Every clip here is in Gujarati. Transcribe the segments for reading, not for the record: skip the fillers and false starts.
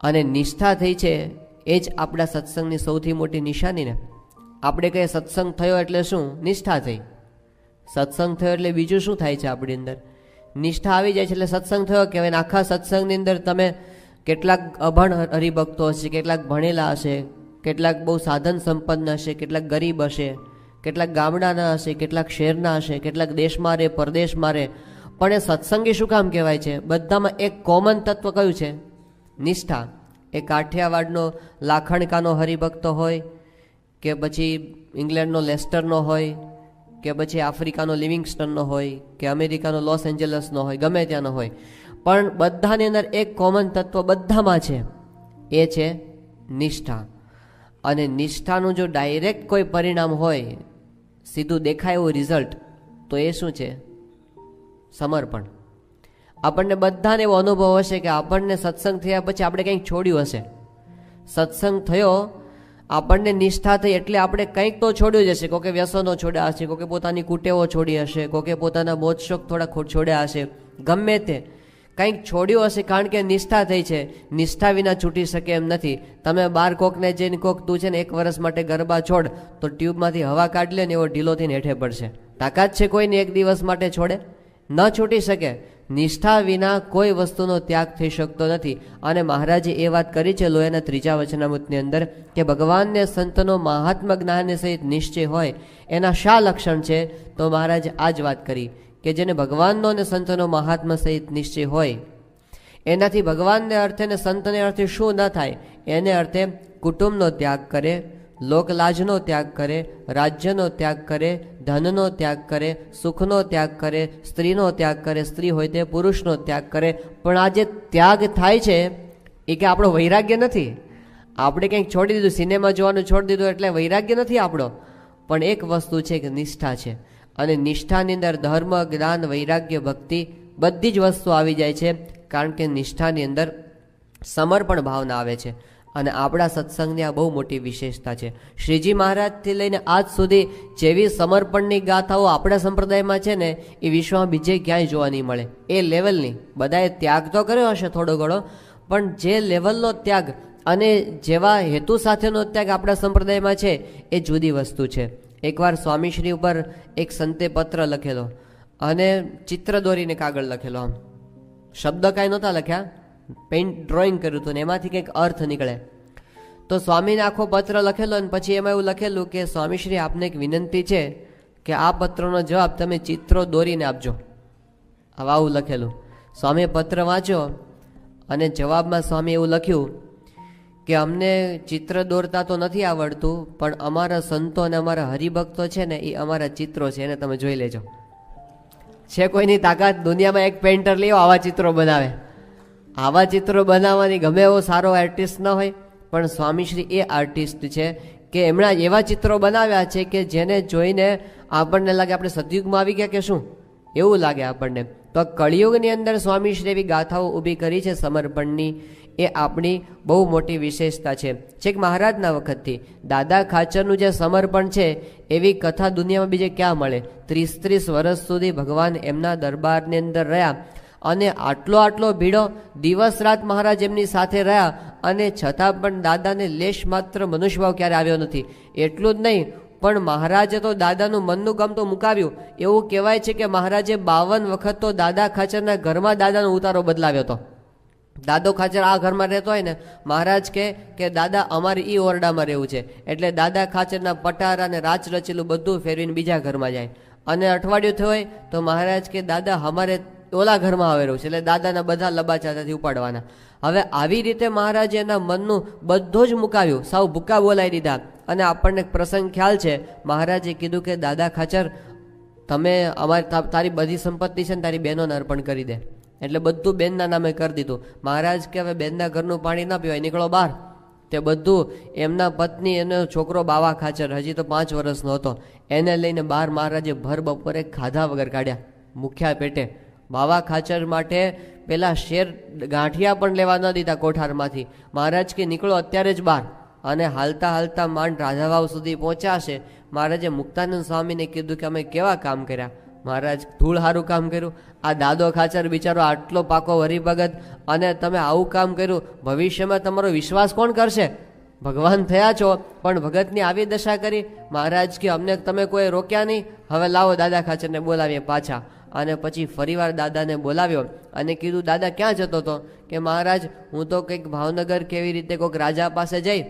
અને નિષ્ઠા થઈ છે એ જ આપણા સત્સંગની સૌથી મોટી નિશાની ને. આપણે કહીએ સત્સંગ થયો એટલે શું? નિષ્ઠા થઈ. સત્સંગ થયો એટલે બીજું શું થાય છે આપણી અંદર? નિષ્ઠા આવી જાય છે એટલે સત્સંગ થયો કહેવાય. આખા સત્સંગની અંદર તમે કેટલાક અભણ હરિભક્તો હશે, કેટલાક ભણેલા હશે, કેટલાક બહુ સાધન સંપન્ન હશે, કેટલાક ગરીબ હશે, કેટલાક ગામડાના હશે, કેટલાક શહેરના હશે, કેટલાક દેશમાં રહે, પરદેશમાં રહે, પણ એ સત્સંગી શું કામ કહેવાય છે? બધામાં એક કોમન તત્વ કયું છે? નિષ્ઠા. એ કાઠિયાવાડનો લાખણકાનો હરિભક્તો હોય કે પછી ઇંગ્લેન્ડનો લેસ્ટરનો હોય કે પછી આફ્રિકાનો લિવિંગસ્ટનનો હોય કે અમેરિકાનો લોસ એન્જલસનો હોય, ગમે ત્યાંનો હોય, પણ બધાની અંદર એક કોમન તત્વ બધામાં છે, એ છે નિષ્ઠા. અને નિષ્ઠાનું જો ડાયરેક્ટ કોઈ પરિણામ હોય, સીધું દેખાય એવું રિઝલ્ટ, તો એ શું છે? સમર્પણ. આપણને બધાને એવો અનુભવ હશે કે આપણને સત્સંગ થયા પછી આપણે કંઈક છોડ્યું હશે. સત્સંગ થયો, આપણને નિષ્ઠા થઈ એટલે આપણે કંઈક તો છોડ્યું જ હશે. કોકે વ્યસનો છોડ્યા હશે, કોકે પોતાની કુટેવો છોડી હશે, કોકે પોતાના મોજશોખ થોડા છોડ્યા હશે, ગમે તે કંઈક છોડ્યું હશે, કારણ કે નિષ્ઠા થઈ છે. નિષ્ઠા વિના છૂટી શકે એમ નથી. તમે બાર કોકને જઈને કોક તું છે ને 1 વર્ષ માટે ગરબા છોડ, તો ટ્યુબમાંથી હવા કાઢ લે ને એવો ઢીલો થઈને હેઠે પડશે. તાકાત છે કોઈને 1 દિવસ માટે છોડે? ન છૂટી શકે. નિષ્ઠા વિના કોઈ વસ્તુનો ત્યાગ થઈ શકતો નથી. અને મહારાજે એ વાત કરી છે લોયાના 3જા વચનામૃતની અંદર કે ભગવાનને સંતનો મહાત્મા જ્ઞાનને સહિત નિશ્ચય હોય એના શા લક્ષણ છે? તો મહારાજે આ જ વાત કરી કે જેને ભગવાનનો અને સંતનો મહાત્મા સહિત નિશ્ચય હોય એનાથી ભગવાનને અર્થે ને સંતને અર્થે શું ન થાય? એને અર્થે કુટુંબનો ત્યાગ કરે, લોકલાજનો ત્યાગ કરે, રાજ્યનો ત્યાગ કરે, ધનનો ત્યાગ કરે, સુખનો ત્યાગ કરે, સ્ત્રીનો ત્યાગ કરે, સ્ત્રી હોય તે પુરુષનો ત્યાગ કરે. પણ આ જે ત્યાગ થાય છે એ કે આપણો વૈરાગ્ય નથી. આપણે કંઈક છોડી દીધું, સિનેમા જોવાનું છોડી દીધું એટલે વૈરાગ્ય નથી આપણો. પણ એક વસ્તુ છે કે નિષ્ઠા છે. અને નિષ્ઠાની અંદર ધર્મ, જ્ઞાન, વૈરાગ્ય, ભક્તિ બધી જ વસ્તુ આવી જાય છે. કારણ કે નિષ્ઠાની અંદર સમર્પણ ભાવના આવે છે. અને આપણા સત્સંગની આ બહુ મોટી વિશેષતા છે. શ્રીજી મહારાજથી લઈને આજ સુધી જેવી સમર્પણની ગાથાઓ આપણા સંપ્રદાયમાં છે ને એ વિશ્વમાં બીજે ક્યાંય જોવા નહીં મળે. એ લેવલની બધાએ ત્યાગ તો કર્યો હશે થોડો ઘણો, પણ જે લેવલનો ત્યાગ અને જેવા હેતુ સાથેનો ત્યાગ આપણા સંપ્રદાયમાં છે એ જુદી વસ્તુ છે. એકવાર સ્વામીશ્રી ઉપર એક સંતે પત્ર લખેલો અને ચિત્ર દોરીને કાગળ લખેલો. આમ શબ્દ કાંઈ નહોતા લખ્યા, પેઇન્ટ ડ્રોઈંગ કર્યું હતું ને એમાંથી કંઈક અર્થ નીકળે. તો સ્વામીને આખો પત્ર લખેલો અને પછી એમાં એવું લખેલું કે સ્વામીશ્રી આપને એક વિનંતી છે કે આ પત્રનો જવાબ તમે ચિત્રો દોરીને આપજો. હવે આવું લખેલું. સ્વામીએ પત્ર વાંચ્યો અને જવાબમાં સ્વામી એવું લખ્યું કે અમને ચિત્ર દોરતા તો નથી આવડતું, પણ અમારા સંતો અને અમારા હરિભક્તો છે ને એ અમારા ચિત્રો છે, એને તમે જોઈ લેજો. છે કોઈની તાકાત દુનિયામાં એક પેઇન્ટર લેવો આવા ચિત્રો બનાવે? આવા ચિત્રો બનાવવાની ગમે એવો સારો આર્ટિસ્ટ ન હોય, પણ સ્વામીશ્રી એ આર્ટિસ્ટ છે કે એમણે એવા ચિત્રો બનાવ્યા છે કે જેને જોઈને આપણને લાગે આપણે સતયુગમાં આવી ગયા કે શું, એવું લાગે આપણને. તો કળિયુગની અંદર સ્વામીશ્રી એવી ગાથાઓ ઊભી કરી છે સમર્પણની. એ આપણી બહુ મોટી વિશેષતા છે. છેક મહારાજના વખતથી દાદા ખાચરનું જે સમર્પણ છે એવી કથા દુનિયામાં બીજે ક્યાં મળે? 30 વર્ષ સુધી ભગવાન એમના દરબારની અંદર રહ્યા અને આટલો ભીડો દિવસ રાત મહારાજ એમની સાથે રહ્યા અને છતાં પણ દાદાને લેશ માત્ર મનુષ્યભાવ ક્યારે આવ્યો નથી. એટલું જ નહીં, પણ મહારાજે તો દાદાનું મનનું ગમ તો મુકાવ્યું. એવું કહેવાય છે કે મહારાજે 52 વખત તો દાદા ખાચરના ઘરમાં દાદાનો ઉતારો બદલાવ્યો હતો. દાદો ખાચર આ ઘરમાં રહેતો હોય ને, મહારાજ કે દાદા અમારે એ ઓરડામાં રહેવું છે, એટલે દાદા ખાચરના પટારા અને રાચ રચેલું બધું ફેરવીને બીજા ઘરમાં જાય. અને અઠવાડિયું થયું હોય તો મહારાજ કે દાદા અમારે ઓલા ઘરમાં આવેલું છે, એટલે દાદાના બધા લબાચાથી ઉપાડવાના. હવે આવી રીતે મહારાજે એના મનનું બધું જ મુકાવ્યું, સાવ ભૂકા બોલાવી દીધા. અને આપણને પ્રસંગ ખ્યાલ છે, મહારાજે કીધું કે દાદા ખાચર તમે તારી બધી સંપત્તિ છે ને તારી બહેનોને અર્પણ કરી દે. એટલે બધું બેનના નામે કરી દીધું. મહારાજ કે હવે બેનના ઘરનું પાણી ના પીવાય, નીકળો બહાર. તે બધું એમના પત્ની એનો છોકરો બાવા ખાચર હજી તો 5 વર્ષનો હતો, એને લઈને બહાર મહારાજે ભર બપોરે ખાધા વગર કાઢ્યા, મુખ્યા પેટે. બાવા ખાચર માટે પેલા શેર ગાંઠિયા પણ લેવા ન દીધા કોઠારમાંથી. મહારાજ કે નીકળો અત્યારે જ બહાર. અને હાલતા હાલતા માંડ રાધાવાવ સુધી પહોંચ્યા છે. મહારાજે મુક્તાનંદ સ્વામીને કીધું કે અમે કેવા કામ કર્યા. મહારાજ ધૂળ સારું કામ કર્યું, આ દાદો ખાચર બિચારો આટલો પાકો હરિભગત, અને તમે આવું કામ કર્યું, ભવિષ્યમાં તમારો વિશ્વાસ કોણ કરશે? ભગવાન થયા છો પણ ભગતની આવી દશા કરી. મહારાજ કે અમને તમે કોઈ રોક્યા નહીં, હવે લાવો દાદા ખાચરને બોલાવીએ પાછા. અને પછી ફરીવાર દાદાને બોલાવ્યો અને કીધું, દાદા ક્યાં જતો હતો? કે મહારાજ હું તો કંઈક ભાવનગર કેવી રીતે કોઈક રાજા પાસે જઈ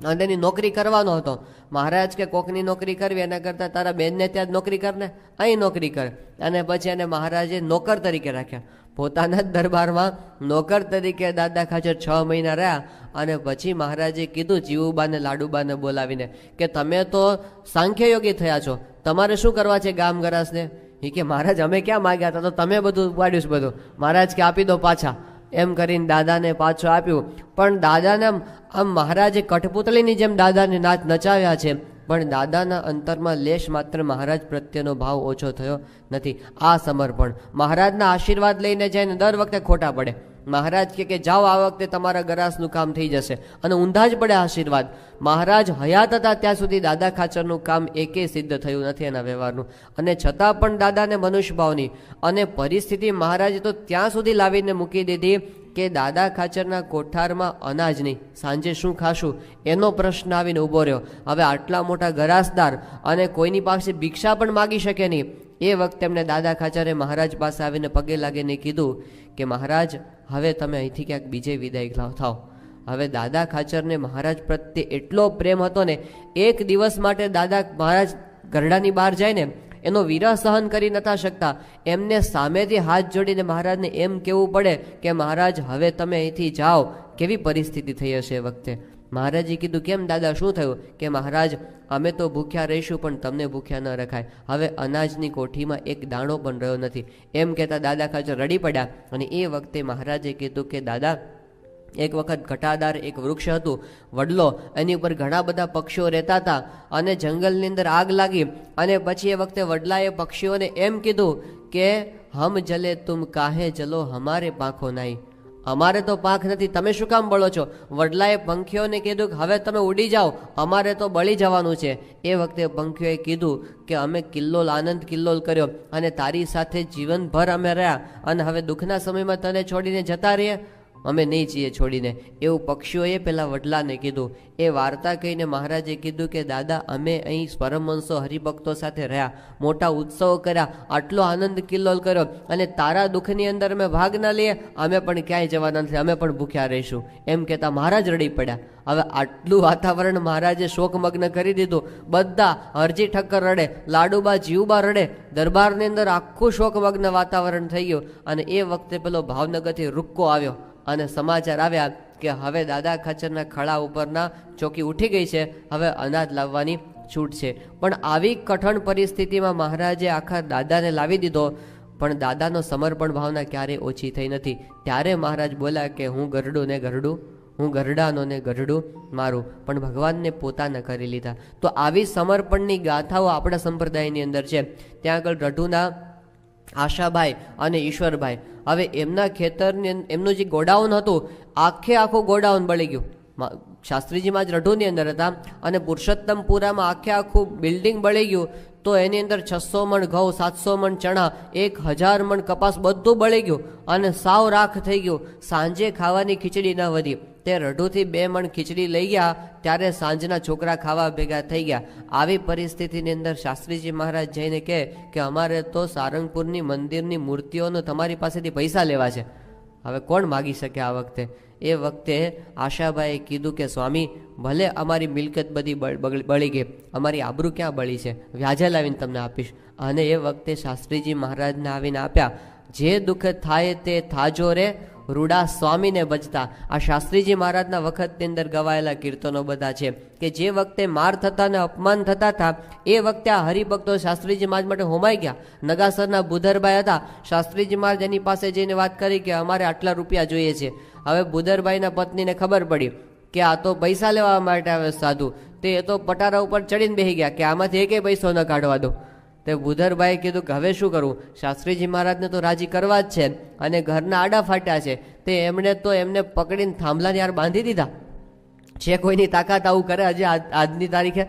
અને એની નોકરી કરવાનો હતો. મહારાજ કે કોકની નોકરી કરવી એના કરતાં તારા બેનને ત્યાં જ નોકરી કર ને, અહીં નોકરી કર. અને પછી એને મહારાજે નોકર તરીકે રાખ્યા. પોતાના જ દરબારમાં નોકર તરીકે દાદા ખાચર 6 મહિના રહ્યા. અને પછી મહારાજે કીધું જીવુબાને લાડુબાને બોલાવીને કે તમે તો સાંખ્યયોગી થયા છો, તમારે શું કરવા છે ગામ ગરાસને? એ કે મહારાજ અમે ક્યાં માગ્યા હતા, તો તમે બધું ઉપાડ્યું બધું. મહારાજ કે આપી દો પાછા. એમ કરીને દાદાને પાછું આપ્યું. પણ દાદાને આમ મહારાજે કઠપુતળીની જેમ દાદાને નાચ નચાવ્યા છે, પણ દાદાના અંતરમાં લેશ માત્ર મહારાજ પ્રત્યેનો ભાવ ઓછો થયો નથી. આ સમર્પણ મહારાજના આશીર્વાદ લઈને જાય ને દર વખતે ખોટા પડે. મહારાજ કે જાઓ આ વખતે તમારા ગરાસનું કામ થઈ જશે, અને ઊંધા જ પડે આશીર્વાદ. મહારાજ હયાત હતા ત્યાં સુધી દાદા ખાચરનું કામ એકે સિદ્ધ થયું નથી એના વ્યવહારનું. અને છતાં પણ દાદાને મનુષ્યભાવની અને પરિસ્થિતિ મહારાજે તો ત્યાં સુધી લાવીને મૂકી દીધી કે દાદા ખાચરના કોઠારમાં અનાજ નહીં, સાંજે શું ખાશું એનો પ્રશ્ન આવીને ઊભો રહ્યો. હવે આટલા મોટા ગરાસદાર અને કોઈની પાસે ભિક્ષા પણ માગી શકે નહીં. એ વખતે એમને દાદા ખાચરે મહારાજ પાસે આવીને પગે લાગીને કીધું કે મહારાજ હવે તમે અહીંથી ક્યાંક બીજે વિદાય થાઓ. હવે દાદા ખાચરને મહારાજ પ્રત્યે એટલો પ્રેમ હતો ને, એક દિવસ માટે દાદા મહારાજ ગરડાની બહાર જાય ને એનો વિરહ સહન કરી નતા શકતા. એમને સામેથી હાથ જોડીને મહારાજને એમ કહેવું પડે કે મહારાજ હવે તમે અહીંથી જાઓ. કેવી પરિસ્થિતિ થઈ હશે એ વખતે? મહારાજે કીધું કેમ દાદા શું થયું? કે મહારાજ અમે તો ભૂખ્યા રહીશું પણ તમને ભૂખ્યા ન રખાય. હવે અનાજની કોઠીમાં એક દાણો પણ રહ્યો નથી. એમ કહેતા દાદા ખાચર રડી પડ્યા. અને એ વખતે મહારાજે કીધું કે દાદા એક વખત ઘટાદાર એક વૃક્ષ હતું, વડલો, એની ઉપર ઘણા બધા પક્ષીઓ રહેતા હતા. અને જંગલની અંદર આગ લાગી. અને પછી એ વખતે વડલાએ પક્ષીઓને એમ કીધું કે હમ જલે તુમ કાહે જલો હમારે પાંખો નાઈ. અમારે તો પાંખ નથી, તમે શું કામ બળો છો? વડલાએ પંખીઓને કીધું કે હવે તમે ઉડી જાઓ, અમારે તો બળી જવાનું છે. એ વખતે પંખીઓએ કીધું કે અમે કિલ્લોલ આનંદ કિલ્લોલ કર્યો અને તારી સાથે જીવનભર અમે રહ્યા, અને હવે દુઃખના સમયમાં તને છોડીને જતા રહીએ? અમે નહીં છીએ છોડીને. એવું પક્ષીઓએ પેલા વડલાને કીધું. એ વાર્તા કહીને મહારાજે કીધું કે દાદા અમે અહીં પરમહંસો હરિભક્તો સાથે રહ્યા, મોટા ઉત્સવો કર્યા, આટલો આનંદ કિલ્લોલ કર્યો, અને તારા દુઃખની અંદર અમે ભાગ ના લઈએ? અમે પણ ક્યાંય જવાના નથી, અમે પણ ભૂખ્યા રહીશું. એમ કહેતા મહારાજ રડી પડ્યા. હવે આટલું વાતાવરણ મહારાજે શોકમગ્ન કરી દીધું. બધા હરજી ઠક્કર રડે, લાડુબા જીવુબા રડે, દરબારની અંદર આખું શોકમગ્ન વાતાવરણ થઈ ગયું. અને એ વખતે પેલો ભાવનગરથી રૂક્કો આવ્યો અને સમાચાર આવ્યા કે હવે દાદા ખાચરના ખડા ઉપરના ચોકી ઉઠી ગઈ છે, હવે અનાજ લાવવાની છૂટ છે. પણ આવી કઠણ પરિસ્થિતિમાં મહારાજે આખા દાદાને લાવી દીધો. પણ દાદાનો સમર્પણ ભાવના ક્યારેય ઓછી થઈ નથી. ત્યારે મહારાજ બોલ્યા કે હું ગરડું ને ગરડું, હું ગરડાનો ને ગરડું મારું, પણ ભગવાનને પોતાના કરી લીધા. તો આવી સમર્પણની ગાથાઓ આપણા સંપ્રદાયની અંદર છે. ત્યાં આગળ રઢુના આશાભાઈ અને ઈશ્વરભાઈ, હવે એમના ખેતરની એમનું જે ગોડાઉન હતું, આખું ગોડાઉન બળી ગયું. શાસ્ત્રીજીમાં જ રઢુની અંદર હતા, અને પુરુષોત્તમપુરામાં આખું બિલ્ડિંગ બળી ગયું. તો એની અંદર 600 મણ ઘઉં, 700 મણ ચણા, 1000 મણ કપાસ બધું બળી ગયું અને સાવ રાખ થઈ ગયું. સાંજે ખાવાની ખીચડી ન વધી. તે રઢુથી 2 મણ ખીચડી લઈ ગયા ત્યારે સાંજના છોકરા ખાવા ભેગા થઈ ગયા. આવી પરિસ્થિતિની અંદર શાસ્ત્રીજી મહારાજ જઈને કહે કે અમારે તો સારંગપુરની મંદિરની મૂર્તિઓનો તમારી પાસેથી પૈસા લેવા છે. હવે કોણ માગી શકે આ વખતે? એ વખતે આશાભાઈએ કીધું કે સ્વામી ભલે અમારી મિલકત બધી બળી ગઈ, અમારી આબરૂ ક્યાં બળી છે, વ્યાજે લાવીને તમને આપીશ. અને એ વખતે શાસ્ત્રીજી મહારાજને આવીને આપ્યા. જે દુઃખ થાય તે થાજો રે રૂડા સ્વામીને બચતા. આ શાસ્ત્રીજી મહારાજના વખતની અંદર ગવાયેલા કીર્તનો બધા છે કે જે વખતે માર થતા ને અપમાન થતા હતા એ વખતે આ હરિભક્તો શાસ્ત્રીજી મહારાજ માટે હોમાઈ ગયા. નગાસરના બુધરભાઈ હતા, શાસ્ત્રીજી મહારાજ એની પાસે જઈને વાત કરી કે અમારે આટલા રૂપિયા જોઈએ છે. હવે બુધરભાઈના પત્નીને ખબર પડી કે આ તો પૈસા લેવા માટે આવે સાધુ, તે તો પટારા ઉપર ચડીને બેસી ગયા કે આમાંથી એકેય પૈસો ન કાઢવા દો. તે બુધરભાઈએ કીધું કે હવે શું કરવું? શાસ્ત્રીજી મહારાજને તો રાજી કરવા જ છે, અને ઘરના આડા ફાટ્યા છે. તે એમને પકડીને થાંભલાની યાર બાંધી દીધા. છે કોઈની તાકાત આવું કરે હજી આજની તારીખે?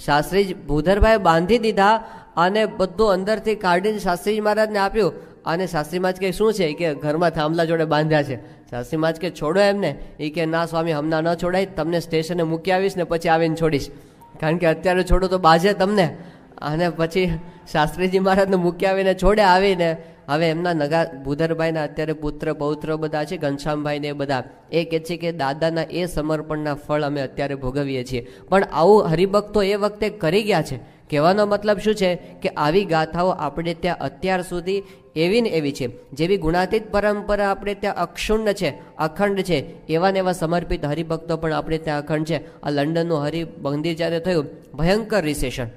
શાસ્ત્રીજી બુધરભાઈએ બાંધી દીધા અને બધું અંદરથી કાઢીને શાસ્ત્રીજી મહારાજને આપ્યું. અને શાસ્ત્રી મહારાજ કે શું છે કે ઘરમાં થાંભલા જોડે બાંધ્યા છે. શાસ્ત્રી મહારાજ કે છોડો એમને. એ કે ના સ્વામી હમણાં ન છોડાય, તમને સ્ટેશને મૂકી આવીશ ને પછી આવીને છોડીશ, કારણ કે અત્યારે છોડો તો બાજે તમને. અને પછી શાસ્ત્રીજી મહારાજને મૂકી આવીને છોડે આવીને. હવે એમના નગા ભૂધરભાઈના અત્યારે પુત્ર પૌત્ર બધા છે, ઘનશ્યામભાઈ ને એ બધા, એ કહે છે કે દાદાના એ સમર્પણના ફળ અમે અત્યારે ભોગવીએ છીએ. પણ આવું હરિભક્તો એ વખતે કરી ગયા છે. કહેવાનો મતલબ શું છે કે આવી ગાથાઓ આપણે ત્યાં અત્યાર સુધી એવી ને એવી છે. જેવી ગુણાતીત પરંપરા આપણે ત્યાં અક્ષુણ્ણ છે, અખંડ છે, એવા ને એવા સમર્પિત હરિભક્તો પણ આપણે ત્યાં અખંડ છે. આ લંડનનું હરિ મંદિર જ્યારે થયું, ભયંકર રિસેશન,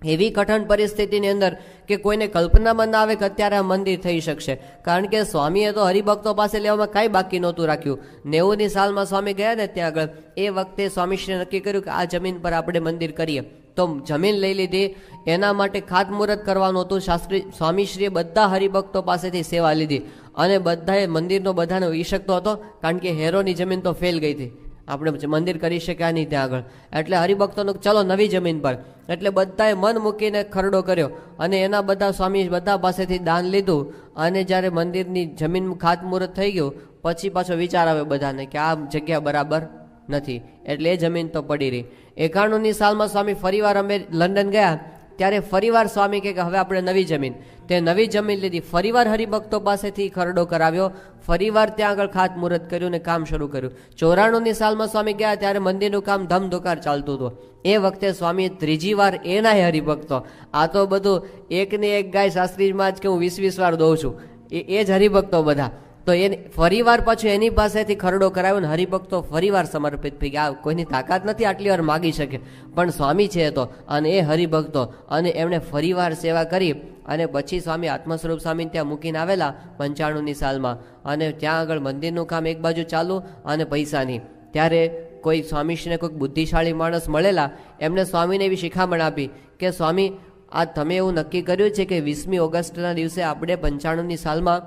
એવી કઠણ પરિસ્થિતિની અંદર કે કોઈને કલ્પનામાં ના આવે કે અત્યારે આ મંદિર થઈ શકશે. કારણ કે સ્વામીએ તો હરિભક્તો પાસે લેવામાં કાંઈ બાકી નહોતું રાખ્યું. 90ની સાલમાં સ્વામી ગયા ને ત્યાં આગળ, એ વખતે સ્વામીશ્રીએ નક્કી કર્યું કે આ જમીન પર આપણે મંદિર કરીએ. તો જમીન લઈ લીધી, એના માટે ખાતમુહૂર્ત કરવાનું હતું. સ્વામીશ્રીએ બધા હરિભક્તો પાસેથી સેવા લીધી અને બધાએ મંદિરનો બધાને ઈશકતો હતો, કારણ કે હેરોની જમીન તો ફેલ ગઈ હતી, આપણે મંદિર કરી શક્યા નહીં ત્યાં આગળ. એટલે હરિભક્તોનું ચલો નવી જમીન પર, એટલે બધાએ મન મૂકીને ખરડો કર્યો અને એના બધા સ્વામી બધા પાસેથી દાન લીધું. અને જ્યારે મંદિરની જમીન ખાતમુહૂર્ત થઈ ગયું પછી પાછો વિચાર આવે બધાને કે આ જગ્યા બરાબર નથી, એટલે એ જમીન તો પડી રહી. 91ની સાલમાં સ્વામી ફરીવાર અમે લંડન ગયા, ત્યારે ફરીવાર સ્વામી કહે કે હવે આપણે નવી જમીન, તે નવી જમીન લીધી, ફરીવાર હરિભક્તો પાસેથી ખરડો કરાવ્યો, ફરીવાર ત્યાં આગળ ખાતમુહૂર્ત કર્યું ને કામ શરૂ કર્યું. 94ની સાલમાં સ્વામી ગયા ત્યારે મંદિરનું કામ ધમધોકાર ચાલતું હતું. એ વખતે સ્વામીએ ત્રીજી વાર એના હરિભક્તો, આ તો બધું એકને એક ગાય શાસ્ત્રીમાં જ કે હું 20-20 વાર દઉં છું, એ જ હરિભક્તો બધા. તો એ ફરીવાર પાછું એની પાસેથી ખરડો કરાવ્યો ને હરિભક્તો ફરીવાર સમર્પિત થઈ ગયા. કોઈની તાકાત નથી આટલી વાર માગી શકે, પણ સ્વામી છે તો, અને એ હરિભક્તો, અને એમણે ફરીવાર સેવા કરી. અને પછી સ્વામી આત્મસ્વરૂપ સ્વામીને ત્યાં મૂકીને આવેલા 95ની સાલમાં, અને ત્યાં આગળ મંદિરનું કામ એક બાજુ ચાલુ અને પૈસાની. ત્યારે કોઈ સ્વામીશ્રીને કોઈક બુદ્ધિશાળી માણસ મળેલા, એમને સ્વામીને એવી શિખામણ આપી કે સ્વામી આ તમે એવું નક્કી કર્યું છે કે 20મી ઓગસ્ટના દિવસે આપણે 95ની સાલમાં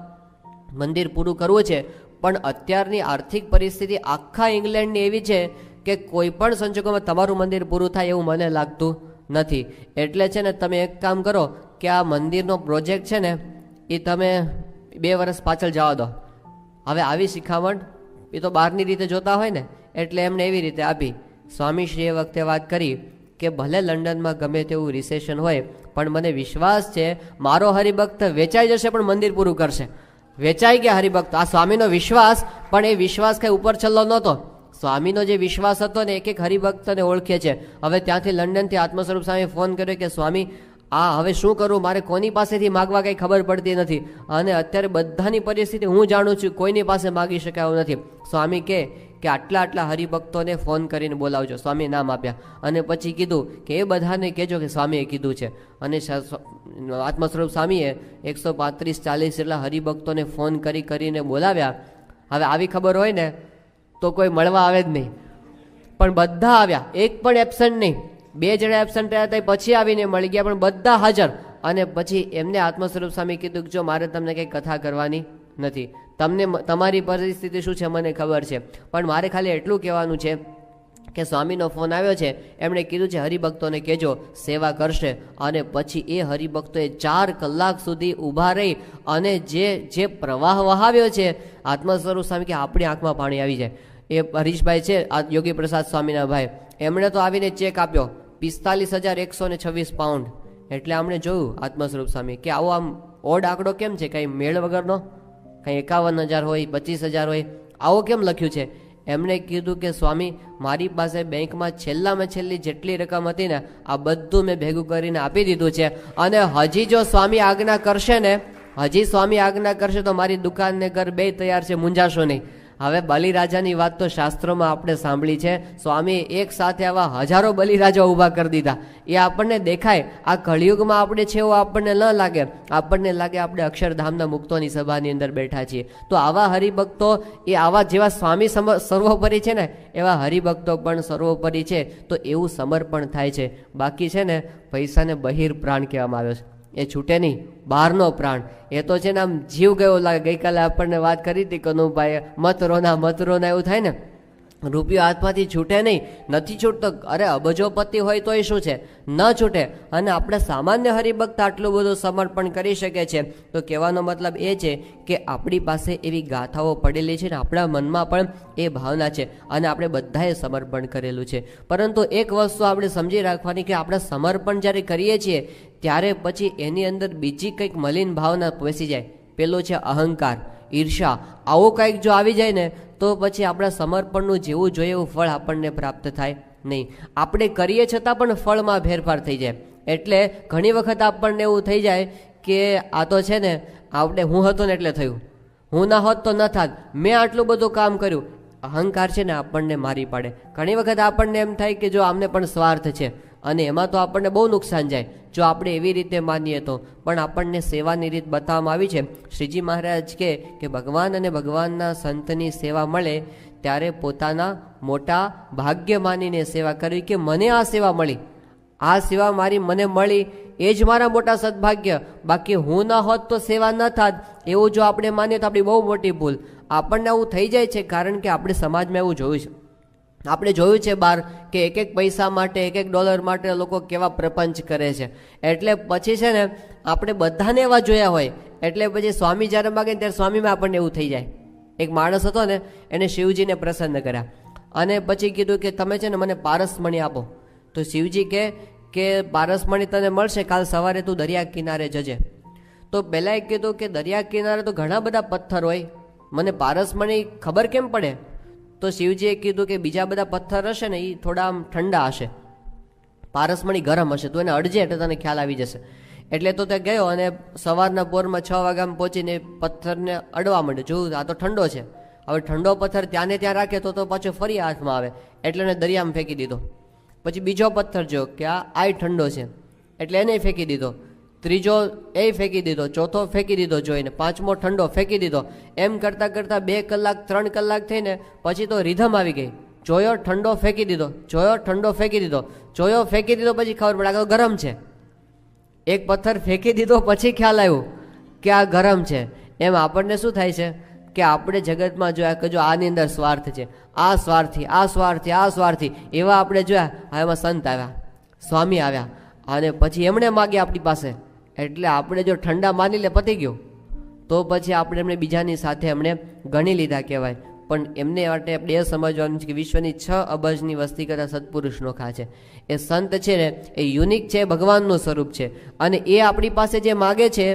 મંદિર પૂરું કરવું છે, પણ અત્યારની આર્થિક પરિસ્થિતિ આખા ઇંગ્લેન્ડની એવી છે કે કોઈ પણ સંજોગોમાં તમારું મંદિર પૂરું થાય એવું મને લાગતું નથી. એટલે છે ને તમે એક કામ કરો કે આ મંદિરનો પ્રોજેક્ટ છે ને એ તમે 2 વર્ષ પાછળ જવા દો. હવે આવી શિખામણ એ તો બહારની રીતે જોતા હોય ને, એટલે એમને એવી રીતે આપી. સ્વામીશ્રી એ વખતે વાત કરી કે ભલે લંડનમાં ગમે તેવું રિસેશન હોય, પણ મને વિશ્વાસ છે મારો હરિભક્ત વેચાઈ જશે પણ મંદિર પૂરું કરશે. વેચાઈ ગયા હરિભક્ત, આ સ્વામીનો વિશ્વાસ, પણ એ વિશ્વાસ કઈ ઉપર છલ્લો નહોતો. સ્વામીનો જે વિશ્વાસ હતો ને, એક એક હરિભક્તને ઓળખે છે. હવે ત્યાંથી લંડનથી આત્મસ્વરૂપ સ્વામીએ ફોન કર્યો કે સ્વામી આ હવે શું કરું, મારે કોની પાસેથી માગવા કંઈ ખબર પડતી નથી, અને અત્યારે બધાની પરિસ્થિતિ હું જાણું છું, કોઈની પાસે માગી શકાય એવું નથી. સ્વામી કે આટલા આટલા હરિભક્તોને ફોન કરીને બોલાવજો. સ્વામીએ નામ આપ્યા અને પછી કીધું કે એ બધાને કહેજો કે સ્વામીએ કીધું છે. અને આત્મસ્વરૂપ સ્વામીએ 135-40 જેટલા હરિભક્તોને ફોન કરીને બોલાવ્યા. હવે આવી ખબર હોય ને તો કોઈ મળવા આવે જ નહીં, પણ બધા આવ્યા, એક પણ એબસન્ટ નહીં. 2 જણા એબસન્ટ રહ્યા હતા, પછી આવીને મળી ગયા, પણ બધા હાજર. અને પછી એમને આત્મસ્વરૂપ સ્વામી કીધું કે જો મારે તમને કંઈ કથા કરવાની નથી, તમને તમારી પરિસ્થિતિ શું છે મને ખબર છે, પણ મારે ખાલી એટલું કહેવાનું છે કે સ્વામીનો ફોન આવ્યો છે, એમણે કીધું છે હરિભક્તોને કહેજો સેવા કરશે. અને પછી એ હરિભક્તોએ 4 કલાક સુધી ઊભા રહી અને જે પ્રવાહ વહાવ્યો છે, આત્મસ્વરૂપ સ્વામી કે આપણી આંખમાં પાણી આવી જાય. એ હરીશભાઈ છે, આ યોગી પ્રસાદ સ્વામીના ભાઈ, એમણે તો આવીને ચેક આપ્યો 45,126 પાઉન્ડ. એટલે આમણે જોયું આત્મસ્વરૂપ સ્વામી કે આવો આમ ઓડ આંકડો કેમ છે, કંઈ મેળ વગરનો, કંઈ 51,000 હોય, 25,000 હોય, આવો કેમ લખ્યું છે? એમણે કીધું કે સ્વામી મારી પાસે બેંકમાં છેલ્લામાં છેલ્લી જેટલી રકમ હતી ને આ બધું મેં ભેગું કરીને આપી દીધું છે, અને હજી જો સ્વામી આજ્ઞા કરશે ને, હજી સ્વામી આજ્ઞા કરશે તો મારી દુકાન ને ઘર બે તૈયાર છે, મૂંઝાશો નહીં. હવે બલિરાજાની વાત તો શાસ્ત્રોમાં આપણે સાંભળી છે. સ્વામી એક સાથે આવા હજારો બલિરાજા ઊભા કરી દીધા. એ આપણને દેખાય આ કળિયુગમાં આપણે છે એવું આપણને ન લાગે, આપણને લાગે આપણે અક્ષરધામના મુક્તોની સભાની અંદર બેઠા છીએ. તો આવા હરિભક્તો એ આવા જેવા સ્વામી સર્વોપરી છે ને એવા હરિભક્તો પણ સર્વોપરી છે. તો એવું સમર્પણ થાય છે. બાકી છે ને પૈસાને બહિર પ્રાણ કહેવામાં આવ્યો છે, એ છૂટે નહીં, બહારનો પ્રાણ. એ તો છે ને આમ જીવ ગયો લાગે. ગઈકાલે આપણને વાત કરી હતી કનુભાઈ, મત રોના એવું થાય ને, રૂપિયો હાથમાંથી છૂટે નહીં, નથી છૂટતો. અરે અબજોપતિ હોય તોય શું છે, ન છૂટે. અને આપણે સામાન્ય હરિભક્ત આટલું બધું સમર્પણ કરી શકે છે. તો કહેવાનો મતલબ એ છે કે આપણી પાસે એવી ગાથાઓ પડેલી છે ને આપણા મનમાં પણ એ ભાવના છે અને આપણે બધાએ સમર્પણ કરેલું છે. પરંતુ એક વસ્તુ આપણે સમજી રાખવાની કે આપણે સમર્પણ જ્યારે કરીએ છીએ ત્યારે પછી એની અંદર બીજી કંઈક મલિન ભાવના બેસી જાય. પેલું છે અહંકાર, ઈર્ષા. આવું કંઈક જો આવી જાય ને તો પછી આપણા સમર્પણનું જેવું જોઈએ એવું ફળ આપણને પ્રાપ્ત થાય નહીં. આપણે કરીએ છતાં પણ ફળમાં ફેરફાર થઈ જાય. એટલે ઘણી વખત આપણને એવું થઈ જાય કે આ તો છે ને આપણે હું હતો ને એટલે થયું, હું ના હોત તો ન થાત, મેં આટલું બધું કામ કર્યું. અહંકાર છે ને આપણને મારી પાડે. ઘણી વખત આપણને એમ થાય કે જો આમને પણ સ્વાર્થ છે અને એમાં તો આપણને બહુ નુકસાન જાય જો આપણે એવી રીતે માનીએ તો. પણ આપણને સેવાની રીત બતાવવામાં આવી છે. શ્રીજી મહારાજ કે ભગવાન અને ભગવાનના સંતની સેવા મળે ત્યારે પોતાના મોટા ભાગ્ય માનીને સેવા કરવી કે મને આ સેવા મળી, આ સેવા મારી મને મળી એ જ મારા મોટા સદભાગ્ય. બાકી હું ના હોત તો સેવા ન થાત એવું જો આપણે માનીએ તો આપણી બહુ મોટી ભૂલ. આપણને આવું થઈ જાય છે કારણ કે આપણે સમાજમાં એવું જોયું છે. આપણે જોયું છે બહાર કે એક એક પૈસા માટે, એક એક ડોલર માટે લોકો કેવા પ્રપંચ કરે છે. એટલે પછી છે ને આપણે બધાને એવા જોયા હોય એટલે પછી સ્વામી જ્યારે માગે ત્યારે સ્વામીમાં આપણને એવું થઈ જાય. એક માણસ હતો ને એને શિવજીને પ્રસન્ન કર્યા અને પછી કીધું કે તમે છે ને મને પારસમણી આપો. તો શિવજી કે પારસમણી તને મળશે, કાલ સવારે તું દરિયા કિનારે જજે. તો પહેલાં કીધું કે દરિયા કિનારે તો ઘણા બધા પથ્થર હોય, મને પારસમણી ખબર કેમ પડે? તો શિવજીએ કીધું કે બીજા બધા પથ્થર હશે ને એ થોડા આમ ઠંડા હશે, પારસમણી ગરમ હશે, તો એને અડજે એટલે તને ખ્યાલ આવી જશે. એટલે તો તે ગયો અને સવારના પોરમાં 6 વાગ્યામાં પહોંચીને પથ્થરને અડવા માંડ્યો. જોયું આ તો ઠંડો છે, હવે ઠંડો પથ્થર ત્યાં ને ત્યાં રાખે તો પાછો ફરી હાથમાં આવે એટલે એને દરિયામાં ફેંકી દીધો. પછી બીજો પથ્થર જો કે આ ઠંડો છે એટલે એને ફેંકી દીધો, ત્રીજો એ ફેંકી દીધો, ચોથો ફેંકી દીધો જોઈને, પાંચમો ઠંડો ફેંકી દીધો. એમ કરતાં કરતાં 2 કલાક 3 કલાક થઈને પછી તો રીધમ આવી ગઈ. જોયો ઠંડો ફેંકી દીધો, જોયો ઠંડો ફેંકી દીધો, જોયો ફેંકી દીધો, પછી ખબર પડે આ ગરમ છે. એક પથ્થર ફેંકી દીધો પછી ખ્યાલ આવ્યું કે આ ગરમ છે. એમ આપણને શું થાય છે કે આપણે જગતમાં જોયા કે જો આની અંદર સ્વાર્થ છે, આ સ્વાર્થી, આ સ્વાર્થી, આ સ્વાર્થી, એવા આપણે જોયા. એમાં સંત આવ્યા, સ્વામી આવ્યા અને પછી એમણે માગ્યા આપણી પાસે એટલે આપણે જો ઠંડા માની લે પતી ગયું. તો પછી આપણે એમને બીજાની સાથે એમણે ગણી લીધા કહેવાય. પણ એમને માટે આપણે એ સમજવાનું છે કે વિશ્વની 6 અબજની વસ્તી કરતાં સત્પુરુષ નોખા છે. એ સંત છે ને એ યુનિક છે, ભગવાનનું સ્વરૂપ છે અને એ આપણી પાસે જે માગે છે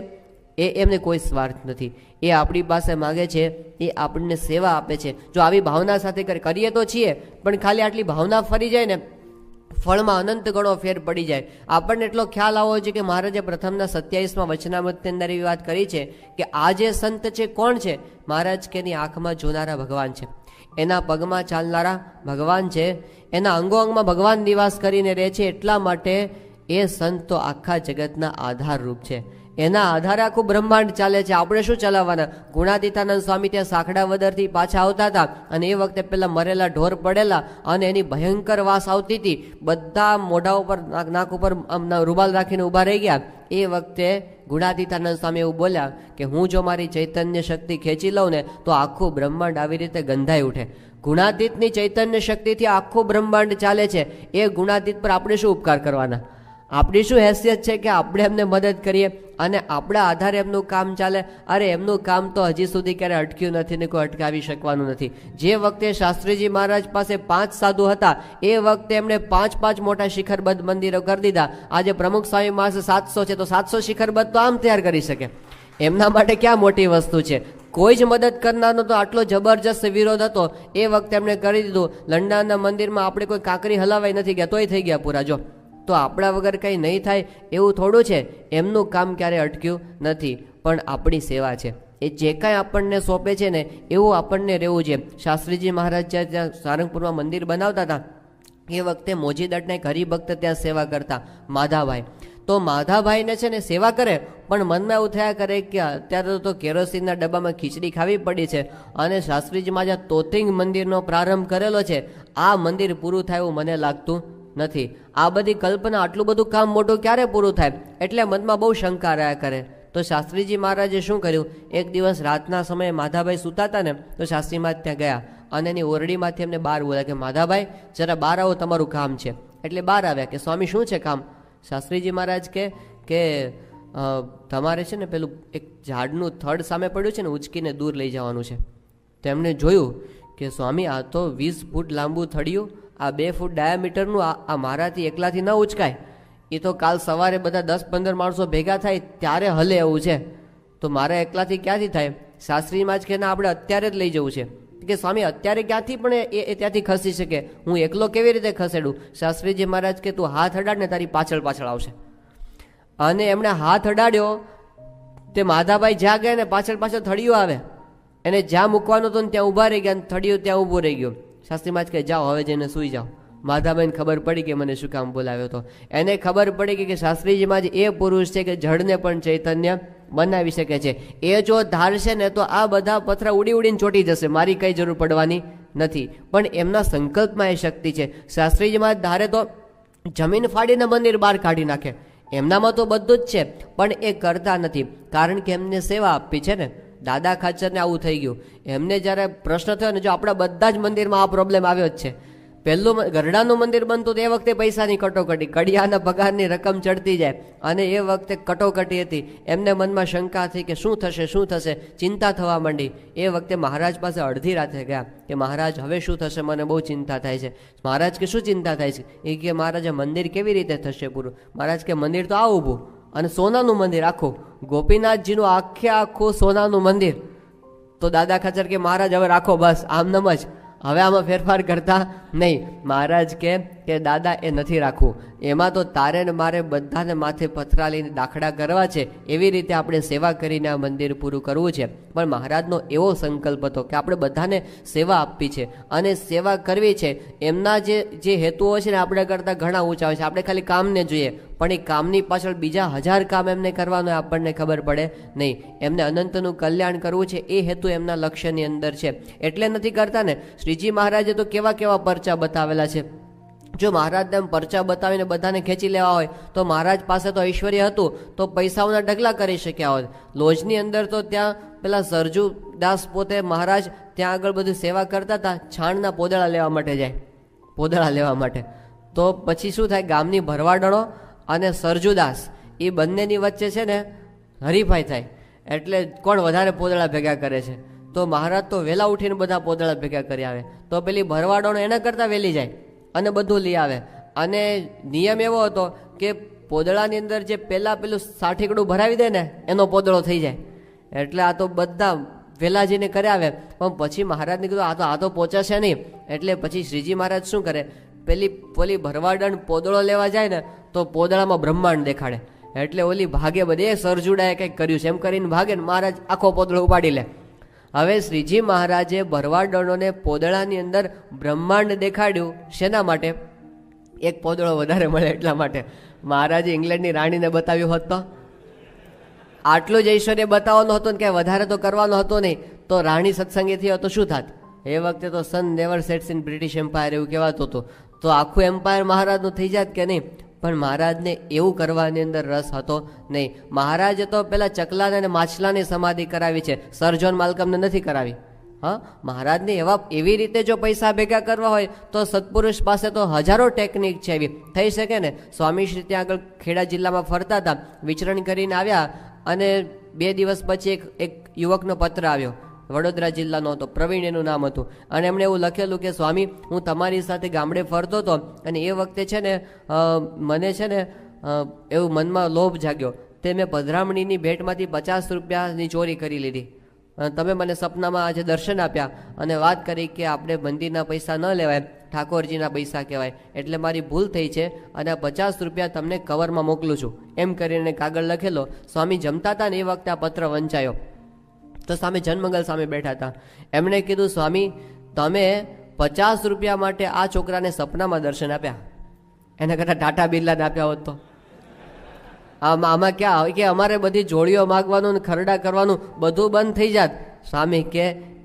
એ એમને કોઈ સ્વાર્થ નથી. એ આપણી પાસે માગે છે એ આપણને સેવા આપે છે. જો આવી ભાવના સાથે કરીએ તો છીએ, પણ ખાલી આટલી ભાવના ફરી જાય ને ફળમાં અનંત ગણો ફેર પડી જાય. આપણને એટલો ખ્યાલ આવવો જોઈએ કે મહારાજે પ્રથમના 27માં વચનામૃતની અંદર એવી વાત કરી છે કે આ જે સંત છે કોણ છે? મહારાજ કે એની આંખમાં જોનારા ભગવાન છે, એના પગમાં ચાલનારા ભગવાન છે, એના અંગો અંગમાં ભગવાન નિવાસ કરીને રહે છે. એટલા માટે એ સંત તો આખા જગતના આધારરૂપ છે. એના આધારે આખું બ્રહ્માંડ ચાલે છે. આપણે શું ચલાવવાના? ગુણાતીતાનંદ સ્વામી ત્યાં સાંકડા વદરથી પાછા આવતા હતા અને એ વખતે પેલા મરેલા ઢોર પડેલા અને એની ભયંકર વાસ આવતી હતી. બધા મોઢા ઉપર નાક ઉપર રૂમાલ રાખીને ઊભા રહી ગયા. એ વખતે ગુણાતીતાનંદ સ્વામી એવું બોલ્યા કે હું જો મારી ચૈતન્ય શક્તિ ખેંચી લઉં ને તો આખું બ્રહ્માંડ આવી રીતે ગંધાઈ ઉઠે. ગુણાતીતની ચૈતન્ય શક્તિથી આખું બ્રહ્માંડ ચાલે છે. એ ગુણાતીત પર આપણે શું ઉપકાર કરવાના? આપણી શું હેસિયત છે કે આપણે એમને મદદ કરીએ અને આપણા આધારે એમનું કામ ચાલે? અરે એમનું કામ તો હજી સુધી ક્યારે અટક્યું નથી ને કોઈ અટકાવી શકવાનું નથી. જે વખતે શાસ્ત્રીજી મહારાજ પાસે 5 સાધુ હતા એ વખતે એમણે 5 મોટા શિખરબદ્ધ મંદિરો કરી દીધા. આજે પ્રમુખ સ્વામી પાસે 700 છે તો 700 શિખરબદ્ધ તો આમ તૈયાર કરી શકે. એમના માટે ક્યાં મોટી વસ્તુ છે? કોઈ જ મદદ કરનારનો તો આટલો જબરજસ્ત વિરોધ હતો એ વખતે એમણે કરી દીધું. લંડનના મંદિરમાં આપણે કોઈ કાંકરી હલાવાઈ નથી ગયા તોય થઈ ગયા પૂરા. જો તો આપણા વગર કંઈ નહીં થાય એવું થોડું છે. એમનું કામ ક્યારેય અટક્યું નથી. પણ આપણી સેવા છે એ જે કાંઈ આપણને સોંપે છે ને એવું આપણને રહેવું છે. શાસ્ત્રીજી મહારાજ ત્યાં સારંગપુરમાં મંદિર બનાવતા હતા એ વખતે મોજીદટના એક હરિભક્ત ત્યાં સેવા કરતા, માધાભાઈ. તો માધાભાઈને છે ને સેવા કરે પણ મનમાં એવું થયા કરે કે અત્યારે તો કેરોસીનના ડબ્બામાં ખીચડી ખાવી પડી છે અને શાસ્ત્રીજીમાં જ્યાં તોતિંગ મંદિરનો પ્રારંભ કરેલો છે આ મંદિર પૂરું થાય એવું મને લાગતું નથી. આ બધી કલ્પના, આટલું બધું કામ મોટું ક્યારે પૂરું થાય? એટલે મનમાં બહુ શંકા રહ્યા કરે. તો શાસ્ત્રીજી મહારાજે શું કર્યું? એક દિવસ રાતના સમયે માધાભાઈ સૂતા હતા ને તો શાસ્ત્રી મહારાજ ત્યાં ગયા અને એની ઓરડીમાંથી એમને બહાર બોલાય કે માધાભાઈ જરા બહાર આવો, તમારું કામ છે. એટલે બહાર આવ્યા કે સ્વામી શું છે કામ? શાસ્ત્રીજી મહારાજ કે તમારે છે ને પેલું એક ઝાડનું થડ સામે પડ્યું છે ને, ઉચકીને દૂર લઈ જવાનું છે. તો એમણે જોયું કે સ્વામી આ તો 20 ફૂટ લાંબુ થડિયું, આ 2 ફૂટ ડાયામીટરનું, આ મારાથી એકલાથી ન ઉચકાય. એ તો કાલ સવારે બધા 10-15 માણસો ભેગા થાય ત્યારે હલે એવું છે, તો મારે એકલાથી ક્યાંથી થાય? શાસ્ત્રીમાં જ કે ના, આપણે અત્યારે જ લઈ જવું છે. કે સ્વામી અત્યારે ક્યાંથી પણ એ ત્યાંથી ખસી શકે? હું એકલો કેવી રીતે ખસેડું? શાસ્ત્રીજી મહારાજ કે તું હાથ અડાડ ને તારી પાછળ પાછળ આવશે. અને એમણે હાથ અડાડ્યો, તે માધાભાઈ જ્યાં ગયા ને પાછળ પાછળ થડિયું આવે, એને જ્યાં મૂકવાનું હતું ને ત્યાં ઊભા રહી ગયા, થડિયું ત્યાં ઊભું રહી ગયું. શાસ્ત્રી મહારાજ કે જાઓ હવે જઈને સૂઈ જાઓ. માધાભાઈને ખબર પડી કે મને શું કામ બોલાવ્યો હતો. એને ખબર પડી કે શાસ્ત્રીજી મહારાજ એ પુરુષ છે કે જળને પણ ચૈતન્ય બનાવી શકે છે. એ જો ધારશે ને તો આ બધા પથરા ઉડી ઉડીને ચોટી જશે, મારી કઈ જરૂર પડવાની નથી. પણ એમના સંકલ્પમાં એ શક્તિ છે. શાસ્ત્રીજી મહારાજ ધારે તો જમીન ફાડીને મંદિર બહાર કાઢી નાખે, એમનામાં તો બધું જ છે, પણ એ કરતા નથી, કારણ કે એમને સેવા આપવી છે ને. દાદા ખાચરને આવું થઈ ગયું. એમને જ્યારે પ્રશ્ન થયો ને, જો આપણા બધા જ મંદિરમાં આ પ્રોબ્લેમ આવ્યો જ છે. પહેલું ગરડાનું મંદિર બનતું તો એ વખતે પૈસાની કટોકટી, કડિયાના પગારની રકમ ચડતી જાય, અને એ વખતે કટોકટી હતી. એમને મનમાં શંકા થઈ કે શું થશે શું થશે, ચિંતા થવા માંડી. એ વખતે મહારાજ પાસે અડધી રાતે ગયા કે મહારાજ હવે શું થશે, મને બહુ ચિંતા થાય છે. મહારાજ કે શું ચિંતા થાય છે? એ કે મહારાજ મંદિર કેવી રીતે થશે પૂરું? મહારાજ કે મંદિર તો આ ઊભું, અને સોનાનું મંદિર આખું, ગોપીનાથજીનું આખું સોનાનું મંદિર. તો દાદા ખાચર કે મહારાજ હવે રાખો બસ, આમ નમ જ, હવે આમાં ફેરફાર કરતા નહીં. મહારાજ કે દાદા એ નથી રાખવું, એમાં તો તારે ને મારે બધાને માથે પથરા લઈને દાખલા કરવા છે. એવી રીતે આપણે સેવા કરીને આ મંદિર પૂરું કરવું છે. પણ મહારાજનો એવો સંકલ્પ હતો કે આપણે બધાને સેવા આપવી છે અને સેવા કરવી છે. એમના જે હેતુઓ છે ને આપણે કરતાં ઘણા ઊંચા હોય છે. આપણે ખાલી કામને જોઈએ, પણ એ કામની પાછળ બીજા 1000 કામ એમને કરવાનું આપણને ખબર પડે નહીં. એમને અનંતનું કલ્યાણ કરવું છે, એ હેતુ એમના લક્ષ્યની અંદર છે, એટલે નથી કરતા ને. શ્રીજી મહારાજે તો કેવા કેવા પરચા બતાવેલા છે. જો મહારાજને એમ પરચા બતાવીને બધાને ખેંચી લેવા હોય તો મહારાજ પાસે તો ઐશ્વર્ય હતું તો પૈસાઓના ઢગલા કરી શક્યા હોત. લોજની અંદર તો ત્યાં પેલા સરજુ દાસ પોતે મહારાજ ત્યાં આગળ બધું સેવા કરતા હતા, છાણના પોદળા લેવા માટે જાય, પોદળા લેવા માટે. તો પછી શું થાય, ગામની ભરવાડણો અને સરજુદાસ એ બંનેની વચ્ચે છે ને હરીફાઈ થાય, એટલે કોણ વધારે પોદળા ભેગા કરે છે. તો મહારાજ તો વહેલા ઉઠીને બધા પોદળા ભેગા કરી આવે, તો પેલી ભરવાડણો એના કરતાં વહેલી જાય અને બધું લઈ આવે. અને નિયમ એવો હતો કે પોદળાની અંદર જે પેલું સાઠીકડું ભરાવી દે ને એનો પોદળો થઈ જાય. એટલે આ તો બધા વહેલા જઈને કરે આવે. પણ પછી મહારાજને કીધું આ તો પહોંચાશે નહીં. એટલે પછી શ્રીજી મહારાજ શું કરે, પેલી ભરવાડણ પોદળો લેવા જાય ને તો પોદળામાં બ્રહ્માંડ દેખાડે. એટલે ઓલી ભાગે બધે સરજુડાએ કંઈક કર્યું છે એમ કરીને ભાગે ને મહારાજ આખો પોદળો ઉપાડી લે. હવે શ્રીજી મહારાજે ભરવાડણોને પોદળાની અંદર બ્રહ્માંડ દેખાડ્યું. શેના માટે? એક પોદળો વધારે મળે એટલા માટે. મહારાજે ઇંગ્લેન્ડની રાણીને બતાવ્યું હોત તો આટલું જ ઐશ્વર્ય બતાવવાનું હતું ને ક્યાંય વધારે તો કરવાનો હતો નહીં, તો રાણી સત્સંગીથી હતો શું થાત? એ વખતે તો sun never sets in British Empire એવું કહેવાતું હતું. તો આખું એમ્પાયર મહારાજનું થઈ જાત કે નહીં? પણ મહારાજને એવું કરવાની અંદર રસ હતો નહીં. મહારાજે તો પેલા ચકલાને અને માછલાની સમાધિ કરાવી છે, સર જ્હોન માલ્કમને નથી કરાવી. હા, મહારાજને એવી રીતે જો પૈસા ભેગા કરવા હોય તો સત્પુરુષ પાસે તો હજારો ટેકનિક છે, એવી થઈ શકે ને. સ્વામીશ્રી ત્યાં આગળ ખેડા જિલ્લામાં ફરતા હતા, વિચરણ કરીને આવ્યા અને 2 દિવસ પછી એક યુવકનો પત્ર આવ્યો, વડોદરા જિલ્લાનો હતો, પ્રવીણ એનું નામ હતું. અને એમણે એવું લખેલું કે સ્વામી હું તમારી સાથે ગામડે ફરતો હતો અને એ વખતે છે ને મને છે ને એવું મનમાં લોભ જાગ્યો, તે મેં પધરામણીની ભેટમાંથી 50 રૂપિયાની ચોરી કરી લીધી. તમે મને સપનામાં આજે દર્શન આપ્યા અને વાત કરી કે આપણે મંદિરના પૈસા ન લેવાય, ઠાકોરજીના પૈસા કહેવાય, એટલે મારી ભૂલ થઈ છે અને આ 50 રૂપિયા તમને કવરમાં મોકલું છું એમ કરીને કાગળ લખેલો. સ્વામી જમતા હતા ને એ વખતે આ પત્ર વંચાયો. તો સામે જનમંગલ સામે બેઠા હતા. એમણે કીધું સ્વામી તમે 50 રૂપિયા માટે આ છોકરાને સપનામાં દર્શન આપ્યા, એના કરતાં ટાટા બિરલાને આપ્યા હોત તો આમાં ક્યાં હોય કે અમારે બધી જોડીઓ માગવાનું ને ખરડા કરવાનું બધું બંધ થઈ જાત. સ્વામી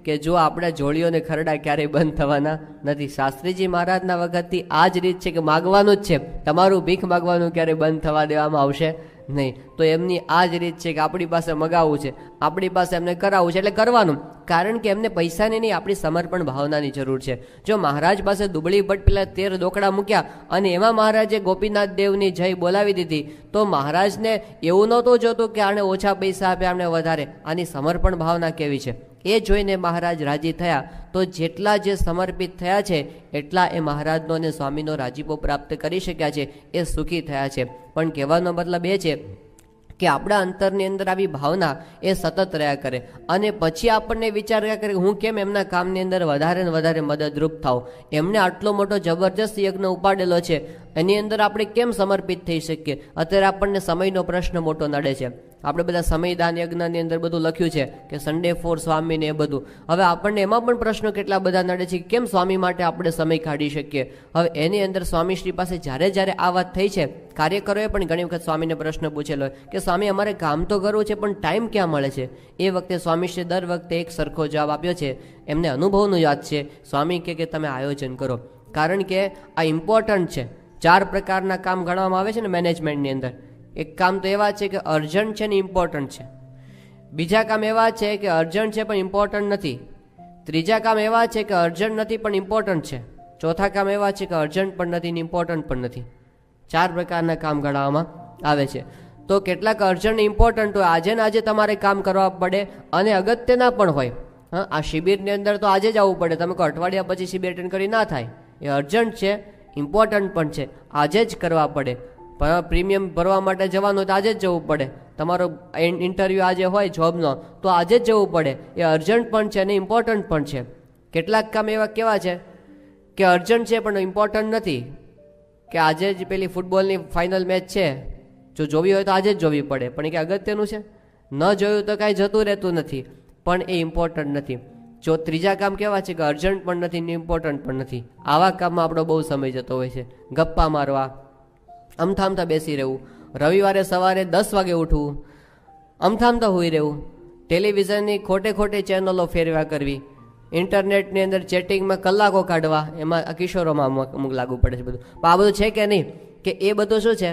કે જો આપણા જોડીઓને ખરડા ક્યારેય બંધ થવાના નથી. શાસ્ત્રીજી મહારાજના વખતથી આ જ રીત છે કે માગવાનું જ છે, તમારું ભીખ માગવાનું ક્યારેય બંધ થવા દેવામાં આવશે નહીં. તો એમની આ જ રીત છે કે આપણી પાસે મગાવવું છે, આપણી પાસે એમને કરાવવું છે એટલે કરવાનું, કારણ કે એમને પૈસાની નહીં, આપણી સમર્પણ ભાવનાની જરૂર છે. જો મહારાજ પાસે દુબળી ભટ્ટ પેલા 13 ડોકડા મૂક્યા અને એમાં મહારાજે ગોપીનાથ દેવની જય બોલાવી દીધી, તો મહારાજને એવું નહોતું જોતું કે આને ઓછા પૈસા આપે, આમને વધારે. આની સમર્પણ ભાવના કેવી છે એ જોઈને મહારાજ રાજી થયા. તો જેટલા જે સમર્પિત થયા છે એટલા એ મહારાજનો અને સ્વામીનો રાજીપો પ્રાપ્ત કરી શક્યા છે, એ સુખી થયા છે. પણ કહેવાનો મતલબ એ છે કે આપણા અંતરની અંદર આવી ભાવના એ સતત રહ્યા કરે અને પછી આપણને વિચાર કર્યા કરે હું કેમ એમના કામની અંદર વધારે ને વધારે મદદરૂપ થાઉં. એમને આટલો મોટો જબરજસ્ત યજ્ઞ ઉપાડેલો છે, એની અંદર આપણે કેમ સમર્પિત થઈ શકીએ. અત્યારે આપણને સમયનો પ્રશ્ન મોટો નડે છે. આપણે બધા સમયદાન યજ્ઞની અંદર બધું લખ્યું છે કે સન્ડે ફોર સ્વામી ને એ બધું. હવે આપણને એમાં પણ પ્રશ્નો કેટલા બધા નડે છે કે કેમ સ્વામી માટે આપણે સમય કાઢી શકીએ. હવે એની અંદર સ્વામીશ્રી પાસે જ્યારે જ્યારે આ વાત થઈ છે, કાર્યકરોએ પણ ઘણી વખત સ્વામીને પ્રશ્ન પૂછેલો કે સ્વામી અમારે કામ તો કરવું છે પણ ટાઈમ ક્યાં મળે છે. એ વખતે સ્વામીશ્રી દર વખતે એક સરખો જવાબ આપ્યો છે. એમને અનુભવનું યાદ છે. સ્વામી કે તમે આયોજન કરો, કારણ કે આ ઇમ્પોર્ટન્ટ છે. 4 પ્રકારના કામ ગણવામાં આવે છે ને મેનેજમેન્ટની અંદર. એક કામ તો એવા છે કે અર્જન્ટ છે ને ઇમ્પોર્ટન્ટ છે. બીજા કામ એવા છે કે અર્જન્ટ છે પણ ઇમ્પોર્ટન્ટ નથી. ત્રીજા કામ એવા છે કે અર્જન્ટ નથી પણ ઇમ્પોર્ટન્ટ છે. ચોથા કામ એવા છે કે અર્જન્ટ પણ નથી ને ઇમ્પોર્ટન્ટ પણ નથી. 4 પ્રકારના કામ ગણવામાં આવે છે. તો કેટલાક અર્જન્ટ ઇમ્પોર્ટન્ટ હોય, આજે ને આજે તમારે કામ કરવા પડે અને અગત્યના પણ હોય. હા, આ શિબિરની અંદર તો આજે જ આવવું પડે. તમે કોઈ અઠવાડિયા પછી શિબિર એટેન્ડ કરી ના થાય. એ અર્જન્ટ છે, ઇમ્પોર્ટન્ટ પણ છે, આજે જ કરવા પડે. પ્રીમિયમ ભરવા માટે જવાનું તો આજે જ જવું પડે. તમારો ઇન્ટરવ્યૂ આજે હોય જોબનો તો આજે જ જવું પડે. એ અર્જન્ટ પણ છે અને ઇમ્પોર્ટન્ટ પણ છે. કેટલાક કામ એવા કેવા છે કે અર્જન્ટ છે પણ ઇમ્પોર્ટન્ટ નથી. કે આજે જ પેલી ફૂટબોલની ફાઇનલ મેચ છે, જો જોવી હોય તો આજે જ જોવી પડે, પણ એ કે અગત્યનું છે, ન જોયું તો કાંઈ જતું રહેતું નથી, પણ એ ઇમ્પોર્ટન્ટ નથી. જો ત્રીજા કામ કેવા છે કે અર્જન્ટ પણ નથી ને ઇમ્પોર્ટન્ટ પણ નથી. આવા કામમાં આપણો બહુ સમય જતો હોય છે. ગપ્પા મારવા, અમથામતા બેસી રહેવું, રવિવારે સવારે 10 વાગે ઉઠવું, અમથામતા હોઈ રહેવું, ટેલિવિઝનની ખોટે ચેનલો ફેરવ્યા કરવી, ઇન્ટરનેટની અંદર ચેટિંગમાં કલાકો કાઢવા. એમાં કિશોરોમાં અમુક લાગુ પડે છે બધું. પણ આ બધું છે કે નહીં, કે એ બધું શું છે,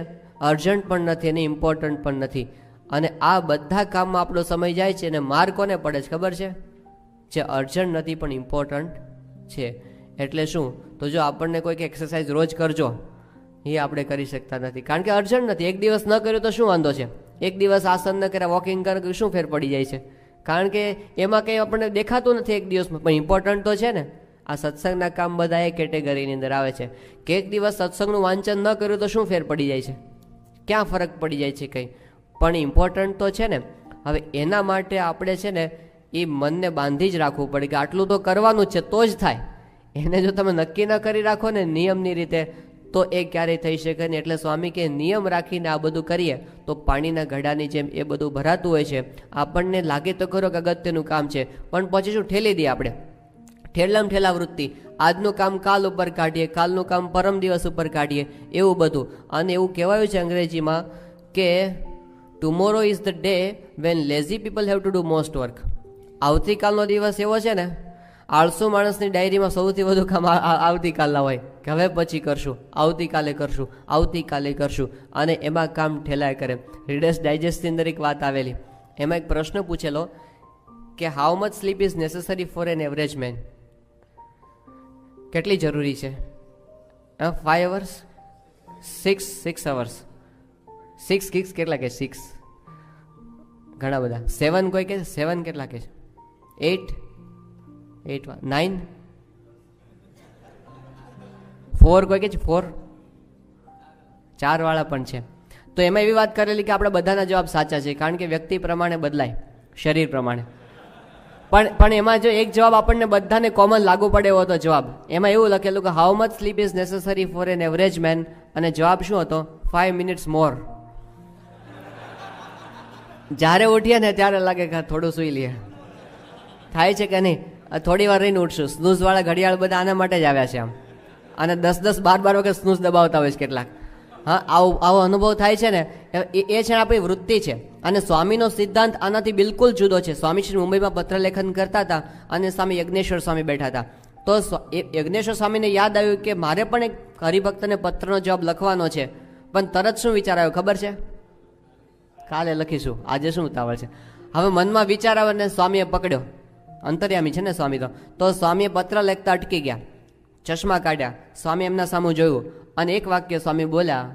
અર્જન્ટ પણ નથી અને ઇમ્પોર્ટન્ટ પણ નથી. અને આ બધા કામમાં આપણો સમય જાય છે અને માર કોને પડે છે ખબર છે? જે અર્જન્ટ નથી પણ ઇમ્પોર્ટન્ટ છે. એટલે શું, તો જો આપણને કોઈક એક્સરસાઇઝ રોજ કરજો, એ આપણે કરી શકતા નથી, કારણ કે અર્જન્ટ નથી. એક દિવસ ન કર્યું તો શું વાંધો છે? એક દિવસ આસન ન કર્યા, વોકિંગ કર્યું, શું ફેર પડી જાય છે? કારણ કે એમાં કંઈ આપણને દેખાતું નથી એક દિવસમાં, પણ ઇમ્પોર્ટન્ટ તો છે ને. આ સત્સંગના કામ બધા એ કેટેગરીની અંદર આવે છે કે એક દિવસ સત્સંગનું વાંચન ન કર્યું તો શું ફેર પડી જાય છે? ક્યાં ફરક પડી જાય છે? કંઈ પણ ઇમ્પોર્ટન્ટ તો છે ને. હવે એના માટે આપણે છે ને એ મનને બાંધી જ રાખવું પડે કે આટલું તો કરવાનું જ છે તો જ થાય. એને જો તમે નક્કી ન કરી રાખો ને નિયમની રીતે તો એ ક્યારેય થઈ શકે નહીં. એટલે સ્વામી કે નિયમ રાખીને આ બધું કરીએ તો પાણીના ઘડાની જેમ એ બધું ભરાતું હોય છે. આપણને લાગે તો ખરો કે અગત્યનું કામ છે, પણ પછી શું ઠેલી દઈએ આપણે, ઠેલામ ઠેલા વૃત્તિ. આજનું કામ કાલ ઉપર કાઢીએ, કાલનું કામ પરમ દિવસ ઉપર કાઢીએ, એવું બધું. અને એવું કહેવાયું છે અંગ્રેજીમાં કે tomorrow is the day when lazy people have to do most work. આવતીકાલનો દિવસ એવો છે ને, આળસુ માણસની ડાયરીમાં સૌથી વધુ કામ આવતીકાલના હોય કે હવે પછી કરશું, આવતીકાલે કરશું, આવતીકાલે કરશું, અને એમાં કામ ઠેલાય કરે. રીડર્સ ડાયજેસ્ટની અંદર એક વાત આવેલી, એમાં એક પ્રશ્ન પૂછેલો કે how much sleep is necessary for an average man. કેટલી જરૂરી છે? 5 hours, 6 hours, 6 કિક્સ કેટલા કે 6 ઘણા બધા, 7 કોઈ કે 7 કેટલા કે 8 9 4 કોઈ કે 4 4 વાળા પણ છે. તો એમાં એવી વાત કરેલી કે આપણે બધાના જવાબ સાચા છે, કારણ કે વ્યક્તિ પ્રમાણે બદલાય, શરીર પ્રમાણે. પણ એમાં જો એક જવાબ આપણને બધાને કોમન લાગુ પડે એવો હતો જવાબ. એમાં એવું લખેલું કે how much sleep is necessary for an average man, અને જવાબ શું હતો? 5 minutes મોર. જ્યારે ઉઠીએ ને ત્યારે લાગે કે થોડું સુઈ લઈએ. થાય છે કે નહીં? થોડી વાર રહીને ઉઠશું. સ્નૂઝ વાળા ઘડિયાળ બધા આના માટે જ આવ્યા છે આમ, અને 10 12 વખત સ્નૂઝ દબાવતા હોય છે કેટલાક. હા, આવો અનુભવ થાય છે ને, એ છે આપણી વૃત્તિ છે. અને સ્વામીનો સિદ્ધાંત આનાથી બિલકુલ જુદો છે. સ્વામીશ્રી મુંબઈમાં પત્ર લેખન કરતા હતા અને સામે યજ્ઞેશ્વર સ્વામી બેઠા હતા. તો યજ્ઞેશ્વર સ્વામીને યાદ આવ્યું કે મારે પણ એક હરિભક્તને પત્રનો જવાબ લખવાનો છે, પણ તરત શું વિચાર આવ્યો ખબર છે? કાલે લખીશું, આજે શું ઉતાવળ છે. હવે મનમાં વિચાર આવે ને સ્વામીએ પકડ્યો, અંતર્યામી છે ને સ્વામી, તો સ્વામીએ પત્ર લખતા અટકી ગયા, ચશ્મા કાઢ્યા, સ્વામી એમના સામું જોયું અને એક વાક્ય સ્વામી બોલ્યા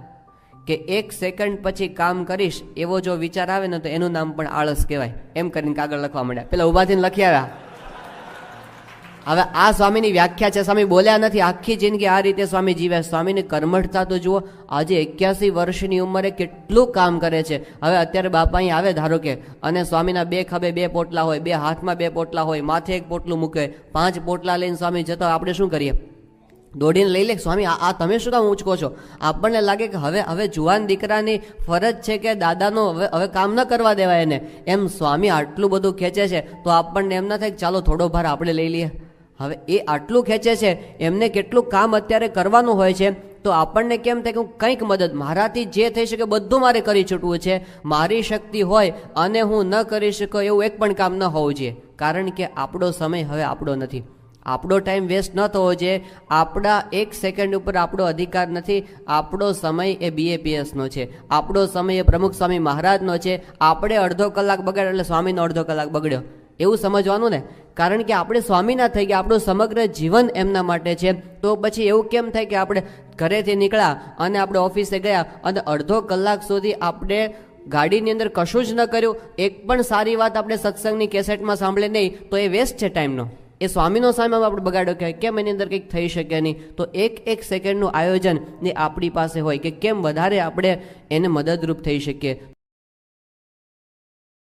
કે 1 સેકન્ડ પછી કામ કરીશ એવો જો વિચાર આવે ને તો એનું નામ પણ આળસ કહેવાય. એમ કરીને કાગળ લખવા માંડ્યા. પેલા ઉભા થઈને લખી આવ્યા. હવે આ સ્વામીની વ્યાખ્યા છે. સ્વામી બોલ્યા નથી, આખી જિંદગી આ રીતે સ્વામી જીવ્યા. સ્વામીની કર્મઠતા તો જુઓ, આજે 81 વર્ષની ઉંમરે કેટલું કામ કરે છે. હવે અત્યારે બાપા અહીં આવે ધારો કે, અને સ્વામીના 2 ખભે 2 પોટલા હોય, 2 હાથમાં 2 પોટલા હોય, માથે 1 પોટલું મૂકે, 5 પોટલા લઈને સ્વામી જતા હોય, આપણે શું કરીએ? દોડીને લઈ લે, સ્વામી આ તમે શું કામ ઊંચકો છો? આપણને લાગે કે હવે જુવાન દીકરાની ફરજ છે કે દાદાનો હવે કામ ન કરવા દેવાય એને. એમ સ્વામી આટલું બધું ખેંચે છે તો આપણને એમ ના થાય કે ચાલો થોડો ભાર આપણે લઈ લઈએ. હવે એ આટલું ખેંચે છે, એમને કેટલું કામ અત્યારે કરવાનું હોય છે, તો આપણને કેમ થાય કે હું કંઈક મદદ, મારાથી જે થઈ શકે બધું મારે કરી છૂટવું છે. મારી શક્તિ હોય અને હું ન કરી શકું એવું એક પણ કામ ન હોવું જોઈએ. કારણ કે આપણો સમય હવે આપણો નથી, આપણો ટાઈમ વેસ્ટ ન થવો જોઈએ. આપણા 1 સેકન્ડ ઉપર આપણો અધિકાર નથી. આપણો સમય એ BAPSનો છે, આપણો સમય એ પ્રમુખ સ્વામી મહારાજનો છે. આપણે અડધો કલાક બગાડ્યો એટલે સ્વામીનો અડધો કલાક બગડ્યો એવું સમજવાનું ને. કારણ કે આપણે સ્વામીના થઈ ગયા, આપણું સમગ્ર જીવન એમના માટે છે. તો પછી એવું કેમ થાય કે આપણે ઘરેથી નીકળ્યા અને આપણે ઓફિસે ગયા અને અડધો કલાક સુધી આપણે ગાડીની અંદર કશું જ ન કર્યું, એક પણ સારી વાત આપણે સત્સંગની કેસેટમાં સાંભળે નહીં, તો એ વેસ્ટ છે ટાઈમનો. એ સ્વામીનો સમય આપણે બગાડ્યો કહેવાય. કેમ એની અંદર કંઈક થઈ શકે નહીં? તો 1 સેકન્ડનું આયોજન એ આપણી પાસે હોય કે કેમ વધારે આપણે એને મદદરૂપ થઈ શકીએ.